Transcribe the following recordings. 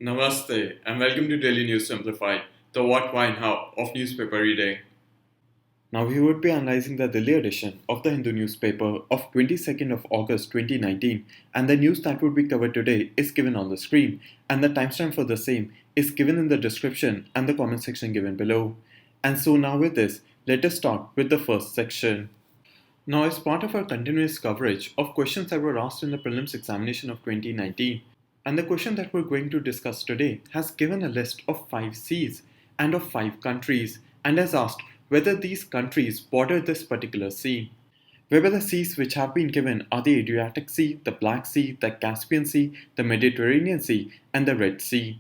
Namaste and welcome to Daily News Simplified, the what, why and how of newspaper reading. Now we would be analyzing the Delhi edition of the Hindu newspaper of 22nd of August 2019, and the news that would be covered today is given on the screen, and the timestamp for the same is given in the description and the comment section given below. And so now with this, let us start with the first section. Now, as part of our continuous coverage of questions that were asked in the prelims examination of 2019, and the question that we're going to discuss today has given a list of 5 seas and of 5 countries and has asked whether these countries border this particular sea. Whether the seas which have been given are the Adriatic Sea, the Black Sea, the Caspian Sea, the Mediterranean Sea, and the Red Sea.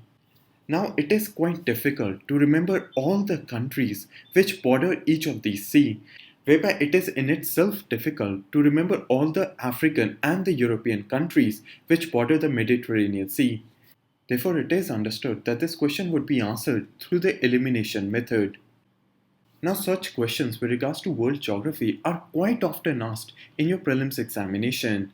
Now, it is quite difficult to remember all the countries which border each of these seas, whereby it is in itself difficult to remember all the African and the European countries which border the Mediterranean Sea. Therefore, it is understood that this question would be answered through the elimination method. Now, such questions with regards to world geography are quite often asked in your prelims examination,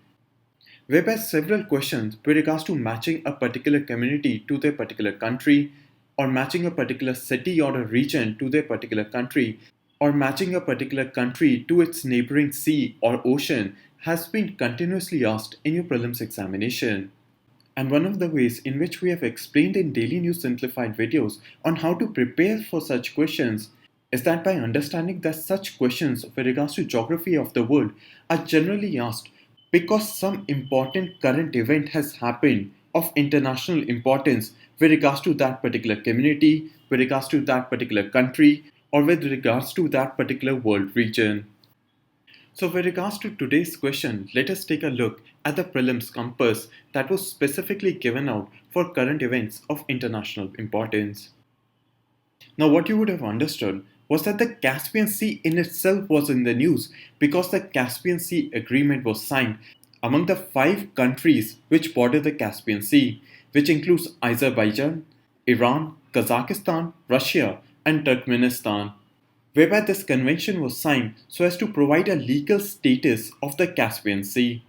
whereby several questions with regards to matching a particular community to their particular country, or matching a particular city or a region to their particular country, or matching a particular country to its neighboring sea or ocean has been continuously asked in your prelims examination. And one of the ways in which we have explained in Daily News Simplified videos on how to prepare for such questions is that by understanding that such questions with regards to geography of the world are generally asked because some important current event has happened of international importance with regards to that particular community, with regards to that particular country, or with regards to that particular world region. So with regards to today's question, let us take a look at the prelims compass that was specifically given out for current events of international importance. Now what you would have understood was that the Caspian Sea in itself was in the news because the Caspian Sea Agreement was signed among the 5 countries which border the Caspian Sea, which includes Azerbaijan, Iran, Kazakhstan, Russia, and Turkmenistan, whereby this convention was signed so as to provide a legal status of the Caspian Sea.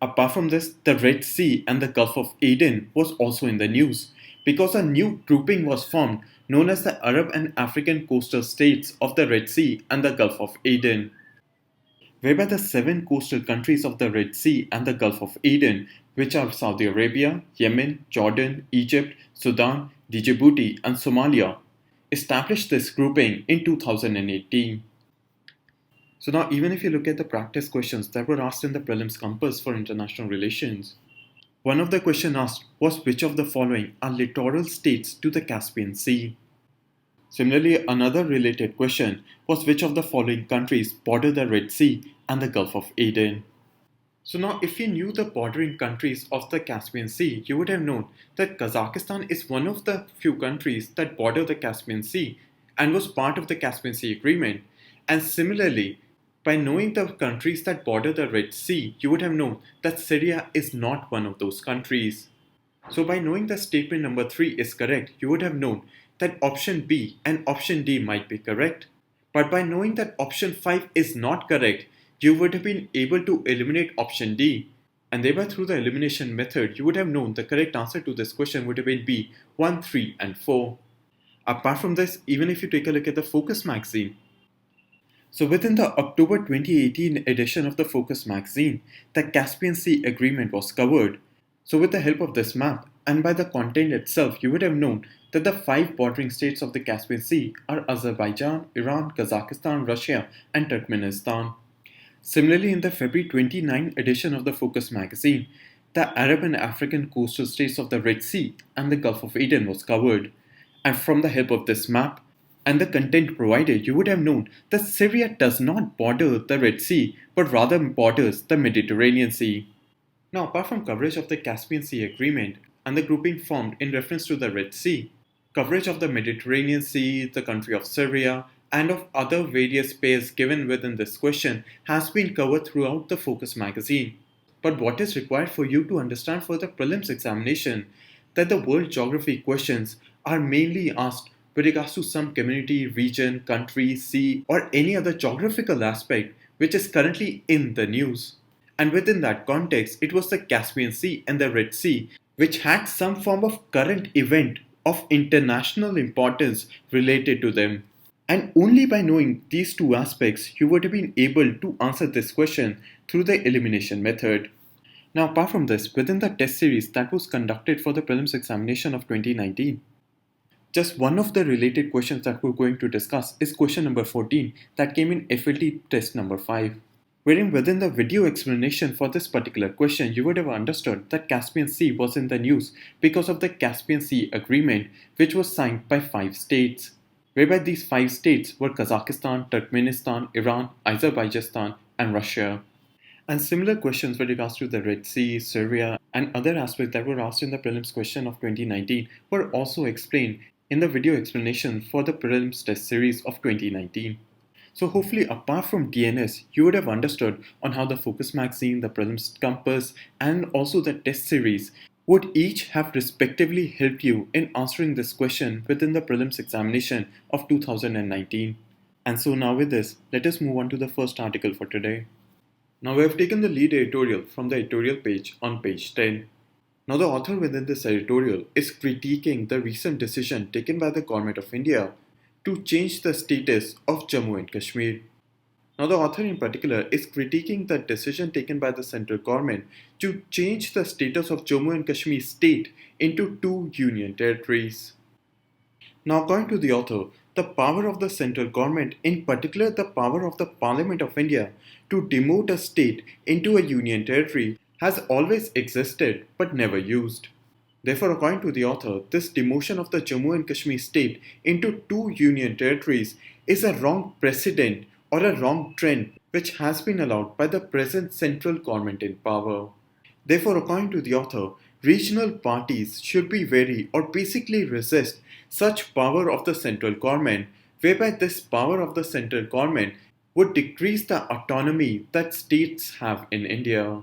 Apart from this, the Red Sea and the Gulf of Aden was also in the news because a new grouping was formed known as the Arab and African coastal states of the Red Sea and the Gulf of Aden, whereby the 7 coastal countries of the Red Sea and the Gulf of Aden, which are Saudi Arabia, Yemen, Jordan, Egypt, Sudan, Djibouti, and Somalia, established this grouping in 2018. So now even if you look at the practice questions that were asked in the prelims compass for international relations, one of the questions asked was which of the following are littoral states to the Caspian Sea. Similarly, another related question was which of the following countries border the Red Sea and the Gulf of Aden. So now if you knew the bordering countries of the Caspian Sea, you would have known that Kazakhstan is one of the few countries that border the Caspian Sea and was part of the Caspian Sea Agreement. And similarly, by knowing the countries that border the Red Sea, you would have known that Syria is not one of those countries. So by knowing that statement number 3 is correct, you would have known that option B and option D might be correct. But by knowing that option 5 is not correct, you would have been able to eliminate option D, and thereby through the elimination method, you would have known the correct answer to this question would have been B, 1, 3, and 4. Apart from this, even if you take a look at the Focus magazine, so within the October 2018 edition of the Focus magazine, the Caspian Sea Agreement was covered. So with the help of this map and by the content itself, you would have known that the 5 bordering states of the Caspian Sea are Azerbaijan, Iran, Kazakhstan, Russia, and Turkmenistan. Similarly, in the February 29 edition of the Focus magazine, the Arab and African coastal states of the Red Sea and the Gulf of Aden was covered. And from the help of this map and the content provided, you would have known that Syria does not border the Red Sea, but rather borders the Mediterranean Sea. Now, apart from coverage of the Caspian Sea Agreement and the grouping formed in reference to the Red Sea, coverage of the Mediterranean Sea, the country of Syria, and of other various pairs given within this question has been covered throughout the Focus magazine. But what is required for you to understand for the prelims examination that the world geography questions are mainly asked with regards to some community, region, country, sea, or any other geographical aspect which is currently in the news. And within that context, it was the Caspian Sea and the Red Sea which had some form of current event of international importance related to them. And only by knowing these two aspects, you would have been able to answer this question through the elimination method. Now, apart from this, within the test series that was conducted for the prelims examination of 2019, just one of the related questions that we're going to discuss is question number 14 that came in FLT test number 5. Wherein within the video explanation for this particular question, you would have understood that Caspian Sea was in the news because of the Caspian Sea Agreement, which was signed by 5 states, whereby these 5 states were Kazakhstan, Turkmenistan, Iran, Azerbaijan, and Russia. And similar questions with regards to the Red Sea, Syria, and other aspects that were asked in the prelims question of 2019 were also explained in the video explanation for the prelims test series of 2019. So hopefully, apart from DNS, you would have understood on how the Focus magazine, the Prelims Compass, and also the test series would each have respectively helped you in answering this question within the prelims examination of 2019. And so now with this, let us move on to the first article for today. Now we have taken the lead editorial from the editorial page on page 10. Now the author within this editorial is critiquing the recent decision taken by the Government of India to change the status of Jammu and Kashmir. Now the author in particular is critiquing the decision taken by the central government to change the status of Jammu and Kashmir state into 2 union territories. Now according to the author, the power of the central government, in particular the power of the Parliament of India to demote a state into a union territory, has always existed but never used. Therefore, according to the author, this demotion of the Jammu and Kashmir state into 2 union territories is a wrong precedent or a wrong trend which has been allowed by the present central government in power. Therefore, according to the author, regional parties should be wary or basically resist such power of the central government, whereby this power of the central government would decrease the autonomy that states have in India.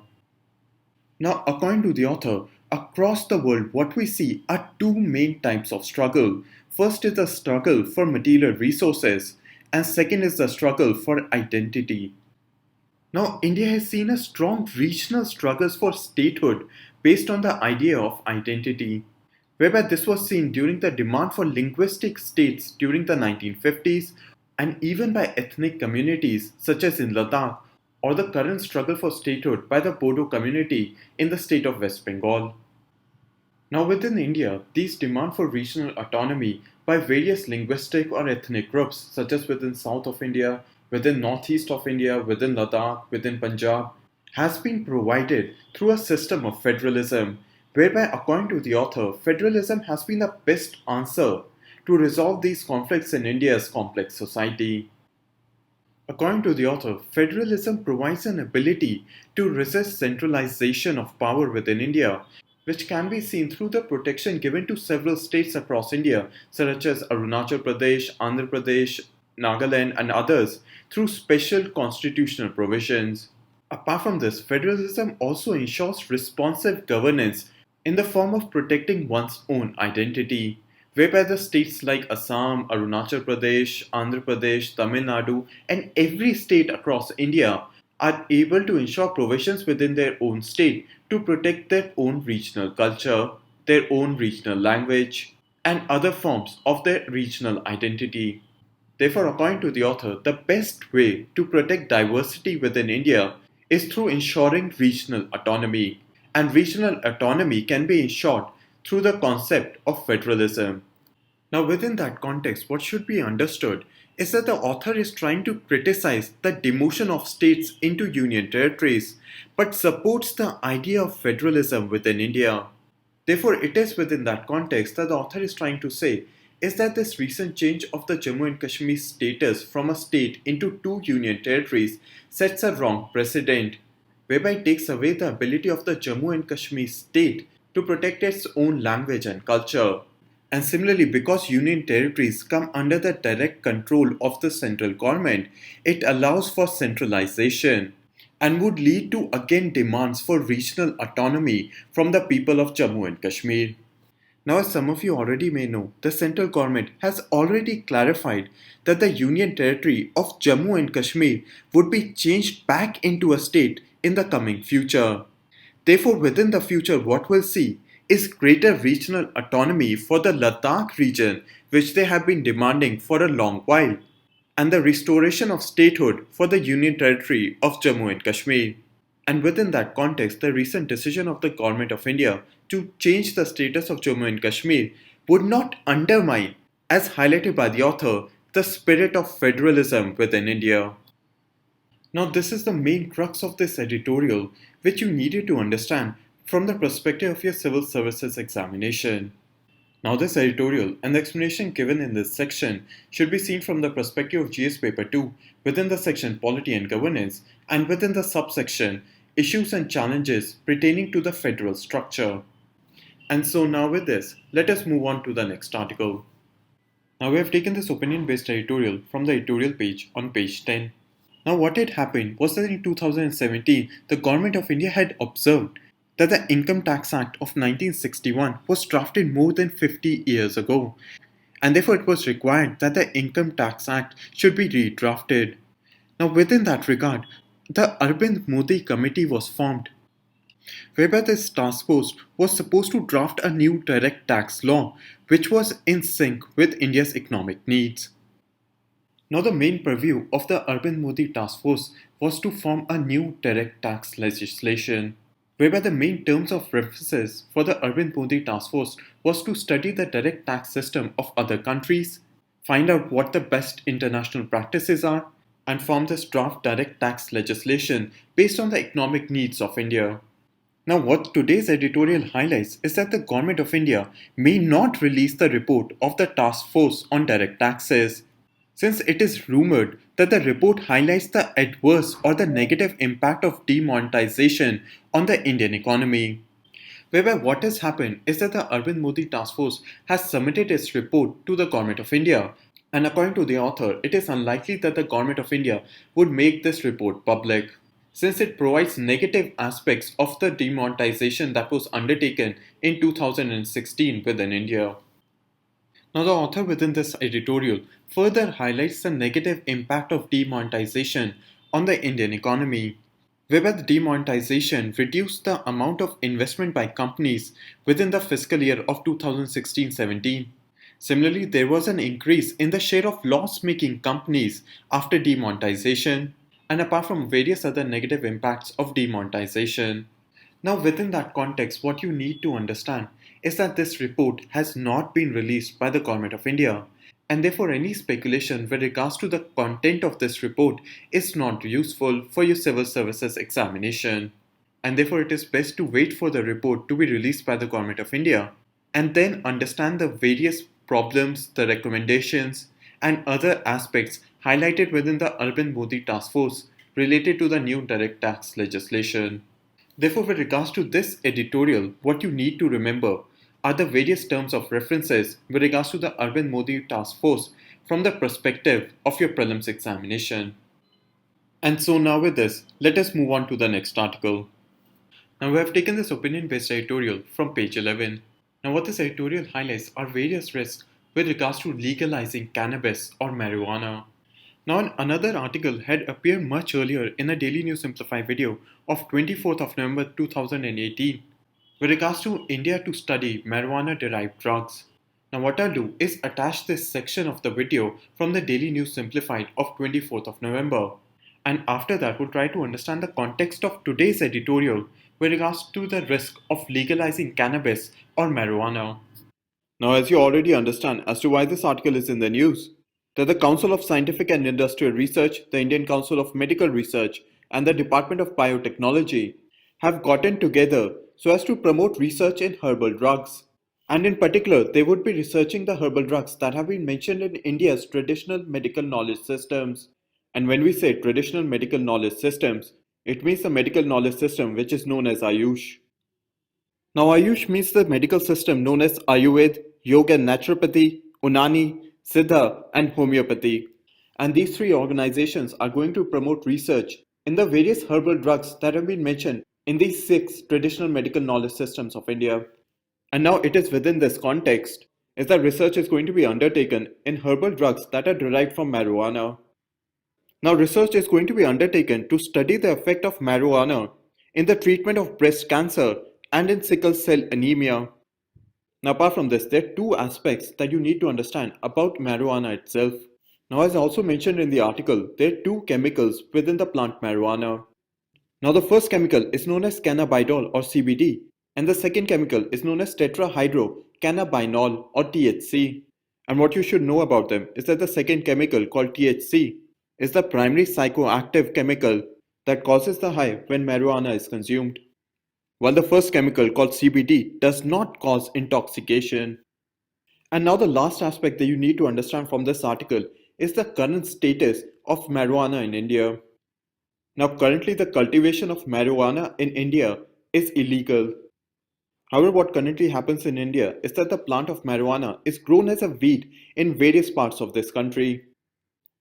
Now, according to the author, across the world, what we see are 2 main types of struggle. First is the struggle for material resources, and second is the struggle for identity. Now, India has seen a strong regional struggles for statehood based on the idea of identity, whereby this was seen during the demand for linguistic states during the 1950s and even by ethnic communities such as in Ladakh, or the current struggle for statehood by the Bodo community in the state of West Bengal. Now within India, these demand for regional autonomy by various linguistic or ethnic groups such as within South of India, within Northeast of India, within Ladakh, within Punjab, has been provided through a system of federalism, whereby according to the author, federalism has been the best answer to resolve these conflicts in India's complex society. According to the author, federalism provides an ability to resist centralization of power within India, which can be seen through the protection given to several states across India, such as Arunachal Pradesh, Andhra Pradesh, Nagaland, and others, through special constitutional provisions. Apart from this, federalism also ensures responsive governance in the form of protecting one's own identity, whereby the states like Assam, Arunachal Pradesh, Andhra Pradesh, Tamil Nadu, and every state across India are able to ensure provisions within their own state to protect their own regional culture, their own regional language, and other forms of their regional identity. Therefore, according to the author, the best way to protect diversity within India is through ensuring regional autonomy, and regional autonomy can be ensured through the concept of federalism. Now, within that context, what should be understood is that the author is trying to criticize the demotion of states into union territories, but supports the idea of federalism within India. Therefore, it is within that context that the author is trying to say is that this recent change of the Jammu and Kashmir status from a state into 2 union territories sets a wrong precedent, whereby it takes away the ability of the Jammu and Kashmir state to protect its own language and culture. And similarly, because union territories come under the direct control of the central government, it allows for centralization and would lead to again demands for regional autonomy from the people of Jammu and Kashmir. Now, as some of you already may know, the central government has already clarified that the union territory of Jammu and Kashmir would be changed back into a state in the coming future. Therefore, within the future, what we'll see is greater regional autonomy for the Ladakh region, which they have been demanding for a long while, and the restoration of statehood for the Union Territory of Jammu and Kashmir. And within that context, the recent decision of the Government of India to change the status of Jammu and Kashmir would not undermine, as highlighted by the author, the spirit of federalism within India. Now, this is the main crux of this editorial, which you needed to understand from the perspective of your civil services examination. Now, this editorial and the explanation given in this section should be seen from the perspective of GS Paper 2 within the section Polity and Governance and within the subsection Issues and Challenges pertaining to the federal structure. And so now with this, let us move on to the next article. Now we have taken this opinion-based editorial from the editorial page on page 10. Now what had happened was that in 2017, the Government of India had observed that the Income Tax Act of 1961 was drafted more than 50 years ago, and therefore it was required that the Income Tax Act should be redrafted. Now within that regard, the Arbind Modi Committee was formed, whereby this task force was supposed to draft a new direct tax law which was in sync with India's economic needs. Now the main purview of the Arbind Modi task force was to form a new direct tax legislation, whereby the main terms of references for the Arbind Modi task force was to study the direct tax system of other countries, find out what the best international practices are, and form this draft direct tax legislation based on the economic needs of India. Now, what today's editorial highlights is that the Government of India may not release the report of the task force on direct taxes, since it is rumored that the report highlights the adverse or the negative impact of demonetization on the Indian economy. Whereby what has happened is that the Arbind Modi task force has submitted its report to the Government of India, and according to the author, it is unlikely that the Government of India would make this report public, since it provides negative aspects of the demonetization that was undertaken in 2016 within India. Now, the author within this editorial further highlights the negative impact of demonetization on the Indian economy, whereby the demonetization reduced the amount of investment by companies within the fiscal year of 2016-17. Similarly, there was an increase in the share of loss-making companies after demonetization, and apart from various other negative impacts of demonetization. Now, within that context, what you need to understand is that this report has not been released by the Government of India, and therefore any speculation with regards to the content of this report is not useful for your civil services examination. And therefore it is best to wait for the report to be released by the Government of India and then understand the various problems, the recommendations, and other aspects highlighted within the Arbind Modi task force related to the new direct tax legislation. Therefore, with regards to this editorial, what you need to remember are the various terms of references with regards to the Arbind Modi task force from the perspective of your prelims examination. And so now with this, let us move on to the next article. Now we have taken this opinion-based editorial from page 11. Now what this editorial highlights are various risks with regards to legalizing cannabis or marijuana. Now another article had appeared much earlier in a Daily News Simplified video of 24th of November 2018 with regards to India to study marijuana-derived drugs. Now what I'll do is attach this section of the video from the Daily News Simplified of 24th of November. And after that, we'll try to understand the context of today's editorial with regards to the risk of legalizing cannabis or marijuana. Now, as you already understand as to why this article is in the news, that the Council of Scientific and Industrial Research, the Indian Council of Medical Research, and the Department of Biotechnology have gotten together so as to promote research in herbal drugs. And in particular, they would be researching the herbal drugs that have been mentioned in India's traditional medical knowledge systems. And when we say traditional medical knowledge systems, it means the medical knowledge system which is known as Ayush. Now, Ayush means the medical system known as Ayurveda, Yoga and Naturopathy, Unani, Siddha, and Homeopathy. And these three organizations are going to promote research in the various herbal drugs that have been mentioned in these 6 traditional medical knowledge systems of India. And now it is within this context is that research is going to be undertaken in herbal drugs that are derived from marijuana. Now research is going to be undertaken to study the effect of marijuana in the treatment of breast cancer and in sickle cell anemia. Now, apart from this, there are two aspects that you need to understand about marijuana itself. Now, as I also mentioned in the article, there are two chemicals within the plant marijuana. Now, the first chemical is known as cannabidiol or CBD, and the second chemical is known as tetrahydrocannabinol or THC. And what you should know about them is that the second chemical, called THC, is the primary psychoactive chemical that causes the high when marijuana is consumed, while the first chemical, called CBD, does not cause intoxication. And now, the last aspect that you need to understand from this article is the current status of marijuana in India. Now, currently, the cultivation of marijuana in India is illegal. However, what currently happens in India is that the plant of marijuana is grown as a weed in various parts of this country.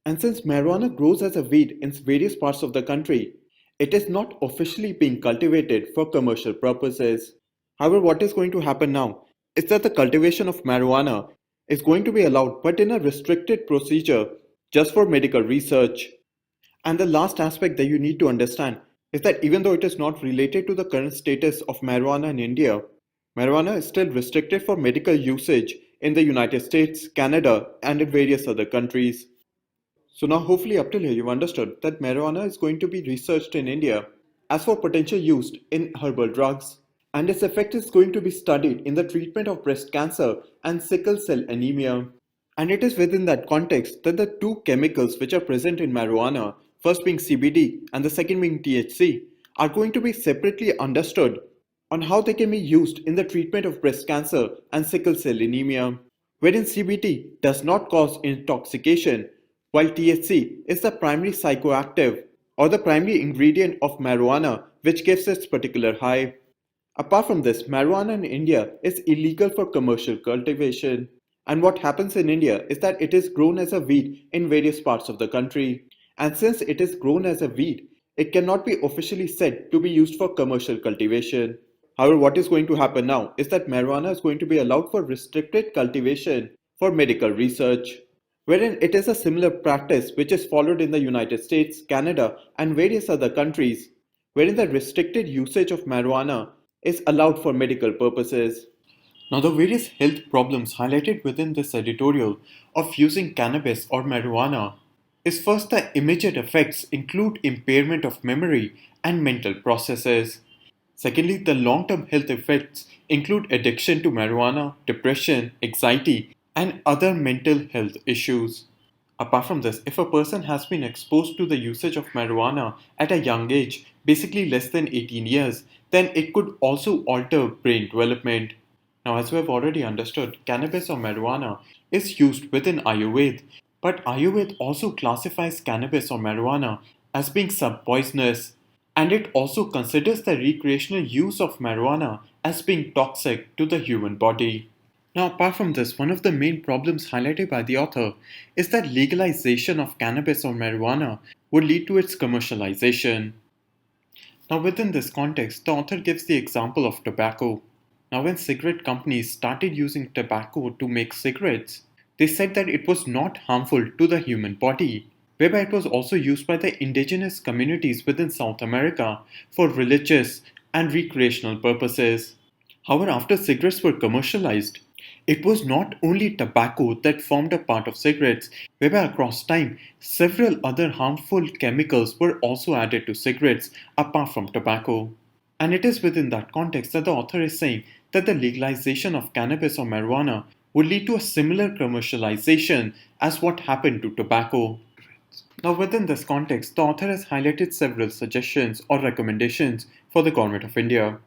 And since marijuana grows as a weed in various parts of the country, it is not officially being cultivated for commercial purposes. However, what is going to happen now is that the cultivation of marijuana is going to be allowed, but in a restricted procedure just for medical research. And the last aspect that you need to understand is that even though it is not related to the current status of marijuana in India, marijuana is still restricted for medical usage in the United States, Canada, and in various other countries. So now hopefully up till here you've understood that marijuana is going to be researched in India as for potential use in herbal drugs, and its effect is going to be studied in the treatment of breast cancer and sickle cell anemia. And it is within that context that the two chemicals which are present in marijuana, first being CBD and the second being THC, are going to be separately understood on how they can be used in the treatment of breast cancer and sickle cell anemia, wherein CBD does not cause intoxication, while THC is the primary psychoactive or the primary ingredient of marijuana which gives its particular high. Apart from this, marijuana in India is illegal for commercial cultivation. And what happens in India is that it is grown as a weed in various parts of the country. And since it is grown as a weed, it cannot be officially said to be used for commercial cultivation. However, what is going to happen now is that marijuana is going to be allowed for restricted cultivation for medical research, wherein it is a similar practice which is followed in the United States, Canada, and various other countries, wherein the restricted usage of marijuana is allowed for medical purposes. Now, the various health problems highlighted within this editorial of using cannabis or marijuana is first, the immediate effects include impairment of memory and mental processes. Secondly, the long term health effects include addiction to marijuana, depression, anxiety, and other mental health issues. Apart from this, if a person has been exposed to the usage of marijuana at a young age, basically less than 18 years, then it could also alter brain development. Now, as we have already understood, cannabis or marijuana is used within Ayurveda, but Ayurveda also classifies cannabis or marijuana as being subpoisonous, and it also considers the recreational use of marijuana as being toxic to the human body. Now, apart from this, one of the main problems highlighted by the author is that legalization of cannabis or marijuana would lead to its commercialization. Now, within this context, the author gives the example of tobacco. Now, when cigarette companies started using tobacco to make cigarettes, they said that it was not harmful to the human body, whereby it was also used by the indigenous communities within South America for religious and recreational purposes. However, after cigarettes were commercialized, it was not only tobacco that formed a part of cigarettes, whereby across time, several other harmful chemicals were also added to cigarettes apart from tobacco. And it is within that context that the author is saying that the legalization of cannabis or marijuana would lead to a similar commercialization as what happened to tobacco. Now, within this context, the author has highlighted several suggestions or recommendations for the Government of India.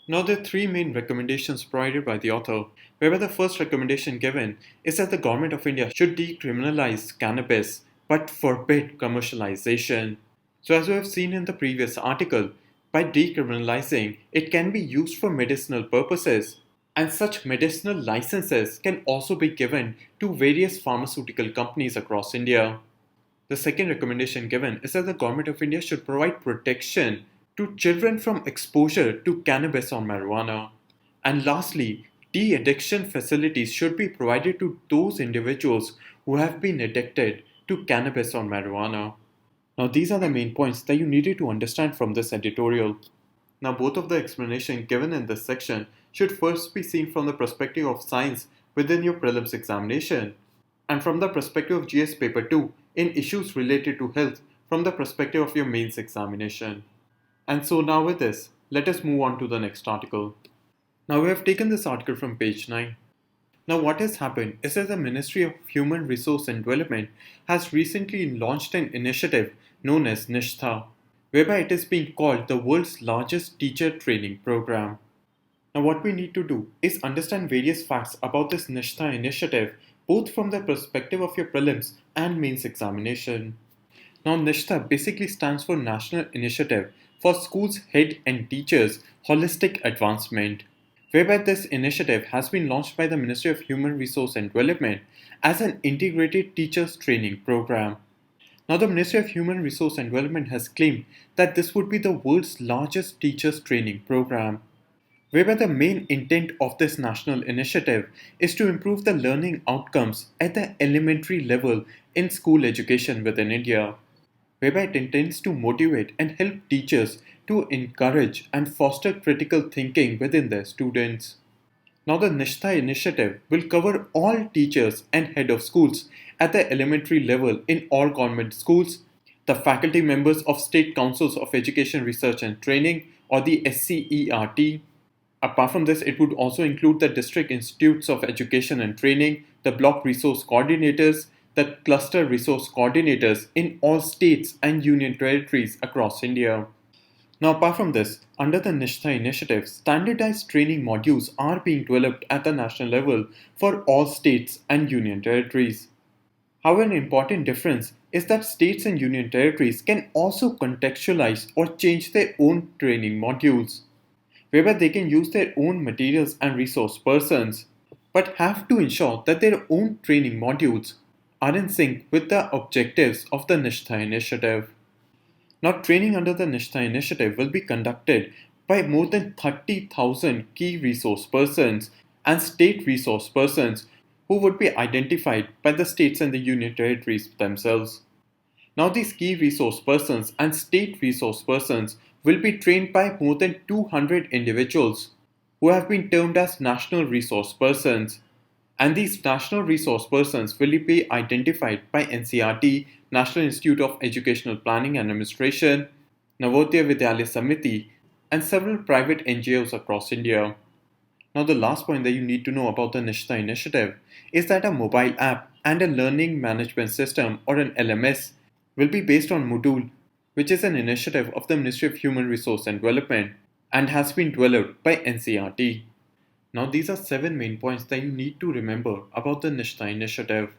Now, there are three main recommendations provided by the author, whereby the first recommendation given is that the Government of India should decriminalize cannabis but forbid commercialization. So, as we have seen in the previous article, by decriminalizing, it can be used for medicinal purposes, and such medicinal licenses can also be given to various pharmaceutical companies across India. The second recommendation given is that the Government of India should provide protection to children from exposure to cannabis or marijuana. And lastly, de addiction facilities should be provided to those individuals who have been addicted to cannabis or marijuana. Now, these are the main points that you needed to understand from this editorial. Now, both of the explanation given in this section should first be seen from the perspective of science within your prelims examination, and from the perspective of GS paper 2 in issues related to health from the perspective of your mains examination. And so now with this, let us move on to the next article. Now we have taken this article from page 9. Now what has happened is that the Ministry of Human Resource and Development has recently launched an initiative known as NISHTHA, whereby it is being called the world's largest teacher training program. Now what we need to do is understand various facts about this NISHTHA initiative, both from the perspective of your prelims and mains examination. Now NISHTHA basically stands for National Initiative for Schools, Head and Teachers Holistic Advancement, whereby this initiative has been launched by the Ministry of Human Resource and Development as an integrated teachers training program. Now the Ministry of Human Resource and Development has claimed that this would be the world's largest teachers training program, whereby the main intent of this national initiative is to improve the learning outcomes at the elementary level in school education within India, whereby it intends to motivate and help teachers to encourage and foster critical thinking within their students. Now the NISHTHA initiative will cover all teachers and head of schools at the elementary level in all government schools, the faculty members of State Councils of Education Research and Training or the SCERT. Apart from this, it would also include the District Institutes of Education and Training, the Block Resource Coordinators, the Cluster Resource Coordinators in all states and union territories across India. Now, apart from this, under the NISHTHA initiative, standardized training modules are being developed at the national level for all states and union territories. However, an important difference is that states and union territories can also contextualize or change their own training modules, whereby they can use their own materials and resource persons, but have to ensure that their own training modules are in sync with the objectives of the NISHTHA initiative. Now, training under the NISHTHA initiative will be conducted by more than 30,000 key resource persons and state resource persons who would be identified by the states and the union territories themselves. Now, these key resource persons and state resource persons will be trained by more than 200 individuals who have been termed as national resource persons. And these national resource persons will be identified by NCERT, National Institute of Educational Planning and Administration, Navodaya Vidyalaya Samiti, and several private NGOs across India. Now the last point that you need to know about the NISHTHA initiative is that a mobile app and a learning management system or an LMS will be based on Moodle, which is an initiative of the Ministry of Human Resource and Development and has been developed by NCERT. Now these are 7 main points that you need to remember about the NISHTHA initiative.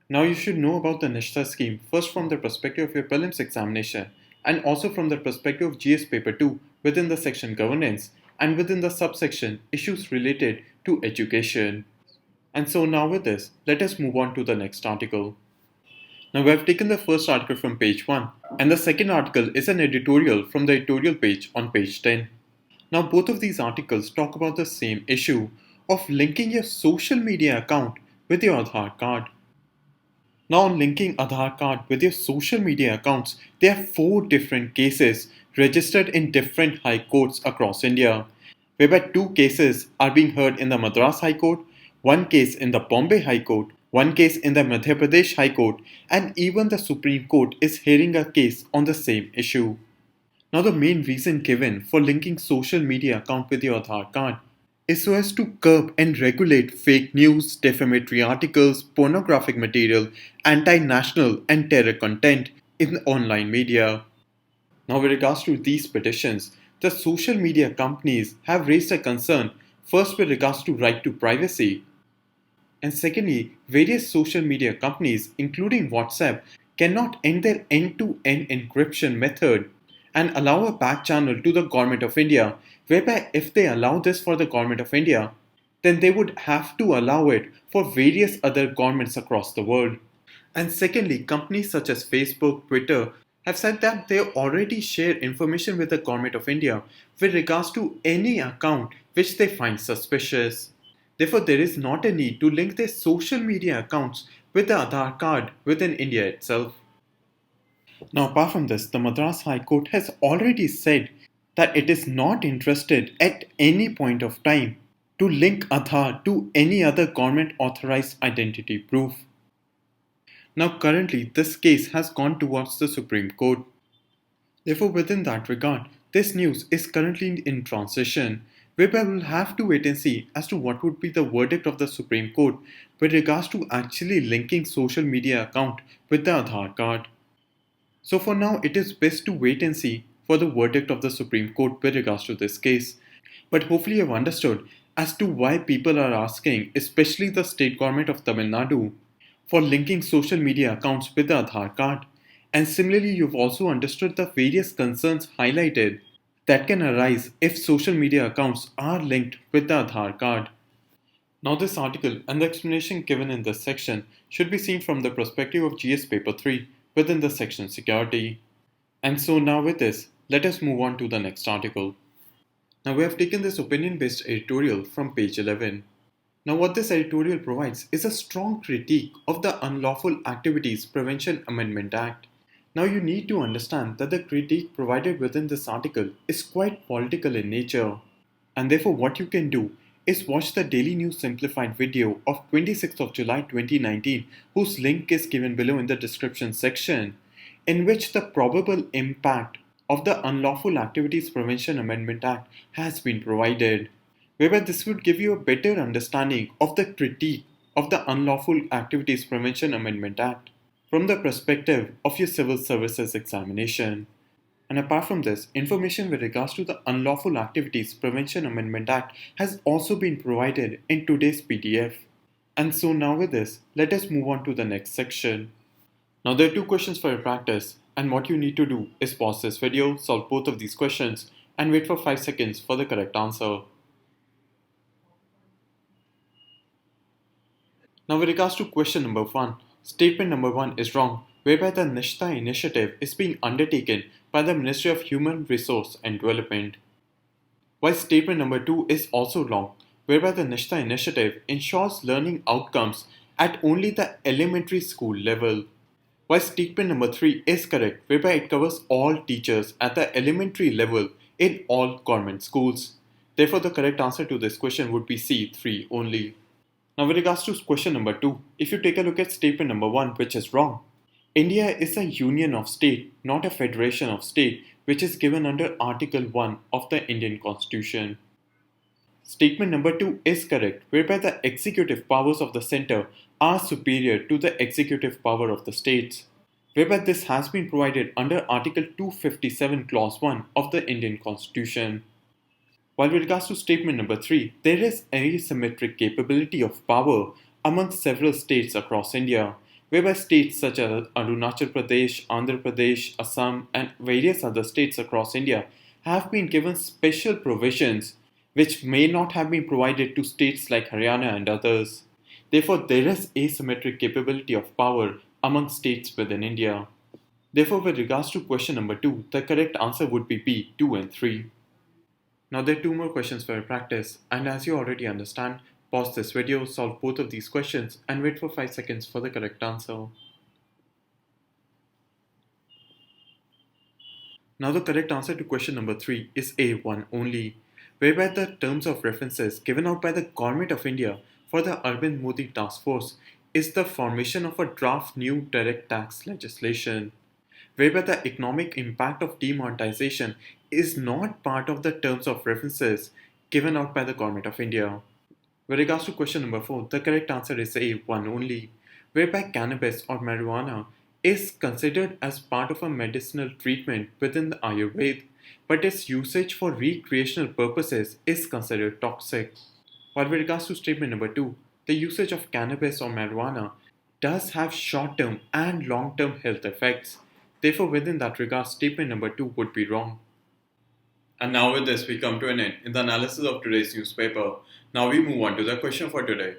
Now you should know about the NISHTHA scheme first from the perspective of your prelims examination and also from the perspective of GS paper 2 within the section governance and within the subsection issues related to education. And so now with this, let us move on to the next article. Now we have taken the first article from page 1 and the second article is an editorial from the editorial page on page 10. Now both of these articles talk about the same issue of linking your social media account with your Aadhar card. Now on linking Aadhar card with your social media accounts, there are 4 different cases registered in different high courts across India, whereby 2 cases are being heard in the Madras High Court, 1 case in the Bombay High Court, 1 case in the Madhya Pradesh High Court, and even the Supreme Court is hearing a case on the same issue. Now the main reason given for linking social media account with your Aadhar card is so as to curb and regulate fake news, defamatory articles, pornographic material, anti-national and terror content in the online media. Now with regards to these petitions, the social media companies have raised a concern first with regards to right to privacy. And secondly, various social media companies including WhatsApp cannot end their end-to-end encryption method and allow a back channel to the Government of India, whereby if they allow this for the Government of India, then they would have to allow it for various other governments across the world. And secondly, companies such as Facebook, Twitter have said that they already share information with the Government of India with regards to any account which they find suspicious. Therefore, there is not a need to link their social media accounts with the Aadhar card within India itself. Now, apart from this, the Madras High Court has already said that it is not interested at any point of time to link Aadhar to any other government authorized identity proof. Now, currently, this case has gone towards the Supreme Court. Therefore, within that regard, this news is currently in transition, whereby we'll have to wait and see as to what would be the verdict of the Supreme Court with regards to actually linking social media account with the Aadhar card. So for now, it is best to wait and see for the verdict of the Supreme Court with regards to this case. But hopefully you've understood as to why people are asking, especially the state government of Tamil Nadu, for linking social media accounts with the Aadhar card. And similarly, you've also understood the various concerns highlighted that can arise if social media accounts are linked with the Aadhar card. Now, this article and the explanation given in this section should be seen from the perspective of GS Paper 3 within the section Security. And so, now with this, let us move on to the next article. Now, we have taken this opinion based editorial from page 11. Now, what this editorial provides is a strong critique of the Unlawful Activities Prevention Amendment Act. Now, you need to understand that the critique provided within this article is quite political in nature, and therefore, what you can do is watch the Daily News Simplified video of 26th of July 2019, whose link is given below in the description section, in which the probable impact of the Unlawful Activities Prevention Amendment Act has been provided, whereby this would give you a better understanding of the critique of the Unlawful Activities Prevention Amendment Act from the perspective of your civil services examination. And apart from this, information with regards to the Unlawful Activities Prevention Amendment Act has also been provided in today's PDF. And so now with this, let us move on to the next section. Now there are two questions for your practice, and what you need to do is pause this video, solve both of these questions, and wait for 5 seconds for the correct answer. Now with regards to question number 1, statement number 1 is wrong, whereby the NISHTHA initiative is being undertaken by the Ministry of Human Resource and Development. While statement number 2 is also wrong, whereby the NISHTHA initiative ensures learning outcomes at only the elementary school level. While statement number 3 is correct, whereby it covers all teachers at the elementary level in all government schools. Therefore, the correct answer to this question would be C3 only. Now, with regards to question number 2, if you take a look at statement number 1, which is wrong, India is a union of state, not a federation of state, which is given under Article 1 of the Indian Constitution. Statement number 2 is correct, whereby the executive powers of the centre are superior to the executive power of the states, whereby this has been provided under Article 257 Clause 1 of the Indian Constitution. While with regards to statement number 3, there is asymmetric capability of power among several states across India, whereby states such as Arunachal Pradesh, Andhra Pradesh, Assam, and various other states across India have been given special provisions which may not have been provided to states like Haryana and others. Therefore, there is asymmetric capability of power among states within India. Therefore, with regards to question number 2, the correct answer would be B, 2 and 3. Now there are 2 more questions for your practice, and as you already understand, pause this video, solve both of these questions, and wait for 5 seconds for the correct answer. Now the correct answer to question number 3 is A1 only, whereby the terms of references given out by the Government of India for the Arbind Modi Task Force is the formation of a draft new direct tax legislation, whereby the economic impact of demonetization is not part of the terms of references given out by the Government of India. With regards to question number 4, the correct answer is A1 only, whereby cannabis or marijuana is considered as part of a medicinal treatment within the Ayurveda, but its usage for recreational purposes is considered toxic. While with regards to statement number 2, the usage of cannabis or marijuana does have short-term and long-term health effects. Therefore, within that regard, statement number 2 would be wrong. And now with this, we come to an end in the analysis of today's newspaper. Now we move on to the question for today.